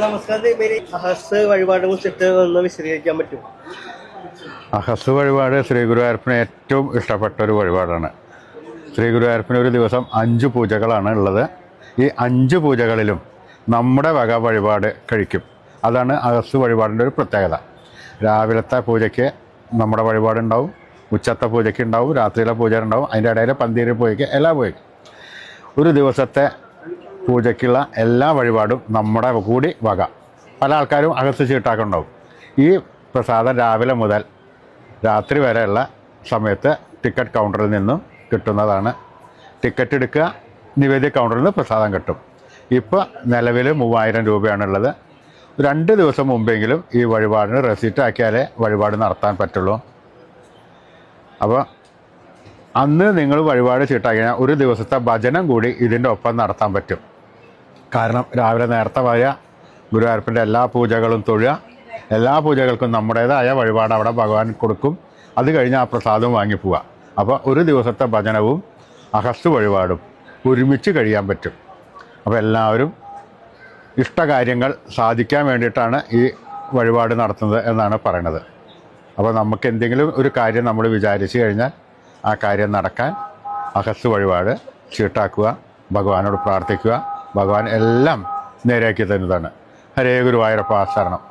നമസ്കാരം. ഇവര് അഹസ് വഴിപാടിനെ കുറിച്ചിട്ട് ഒന്ന് വിശദീകരിക്കാൻ പറ്റും? അഹസ് വഴിപാട് ശ്രീ ഗുരുവായൂരപ്പന് ഏറ്റവും ഇഷ്ടപ്പെട്ട ഒരു വഴിപാടാണ്. ശ്രീ ഗുരുവായൂരപ്പന് ഒരു ദിവസം 5 പൂജകളാണ് ഉള്ളത്. ഈ 5 പൂജകളിലും നമ്മുടെ വക വഴിപാട് കഴിക്കും. അതാണ് അഹസ് വഴിപാടിൻ്റെ ഒരു പ്രത്യേകത. രാവിലത്തെ പൂജയ്ക്ക് നമ്മുടെ വഴിപാടുണ്ടാവും, ഉച്ചത്തെ പൂജയ്ക്ക് ഉണ്ടാവും, രാത്രിയിലെ പൂജ ഉണ്ടാവും, അതിൻ്റെ ഇടയിൽ പന്തീര് പൂജയ്ക്ക് എല്ലാ പൂജയ്ക്കും ഒരു ദിവസത്തെ പൂജയ്ക്കുള്ള എല്ലാ വഴിപാടും നമ്മുടെ കൂടി വക. പല ആൾക്കാരും അകത്ത് ചീട്ടാക്കുണ്ടാവും. ഈ പ്രസാദം രാവിലെ മുതൽ രാത്രി വരെയുള്ള സമയത്ത് ടിക്കറ്റ് കൗണ്ടറിൽ നിന്നും കിട്ടുന്നതാണ്. ടിക്കറ്റ് എടുക്കുക, നിവേദ്യ കൗണ്ടറിൽ നിന്ന് പ്രസാദം കിട്ടും. ഇപ്പോൾ നിലവിൽ 3000 രൂപയാണുള്ളത്. 2 ദിവസം മുമ്പെങ്കിലും ഈ വഴിപാടിന് റെസിപ്റ്റ് ആക്കിയാലേ വഴിപാട് നടത്താൻ പറ്റുള്ളൂ. അപ്പോൾ അന്ന് നിങ്ങൾ വഴിപാട് ചീട്ടാക്കിയാൽ ഒരു ദിവസത്തെ ഭജനം കൂടി ഇതിൻ്റെ ഒപ്പം നടത്താൻ പറ്റും. കാരണം രാവിലെ നേരത്തെ വരിക, ഗുരുവായൂരപ്പൻ്റെ എല്ലാ പൂജകളും തൊഴുക, എല്ലാ പൂജകൾക്കും നമ്മുടേതായ വഴിപാട് അവിടെ ഭഗവാൻ കൊടുക്കും. അത് കഴിഞ്ഞ് ആ പ്രസാദവും വാങ്ങിപ്പോവുക. അപ്പോൾ ഒരു ദിവസത്തെ ഭജനവും അഹസ്തു വഴിപാടും ഒരുമിച്ച് കഴിയാൻ പറ്റും. അപ്പോൾ എല്ലാവരും ഇഷ്ടകാര്യങ്ങൾ സാധിക്കാൻ വേണ്ടിയിട്ടാണ് ഈ വഴിപാട് നടത്തുന്നത് എന്നാണ് പറയുന്നത്. അപ്പോൾ നമുക്ക് എന്തെങ്കിലും ഒരു കാര്യം നമ്മൾ വിചാരിച്ചു കഴിഞ്ഞാൽ ആ കാര്യം നടക്കാൻ അഹസ്തു വഴിപാട് ചീട്ടാക്കുക, ഭഗവാനോട് പ്രാർത്ഥിക്കുക. ഭഗവാൻ എല്ലാം നേരെയാക്കി തരുന്നതാണ്. ഹരേ ഗുരുവായൂരപ്പ ശരണം.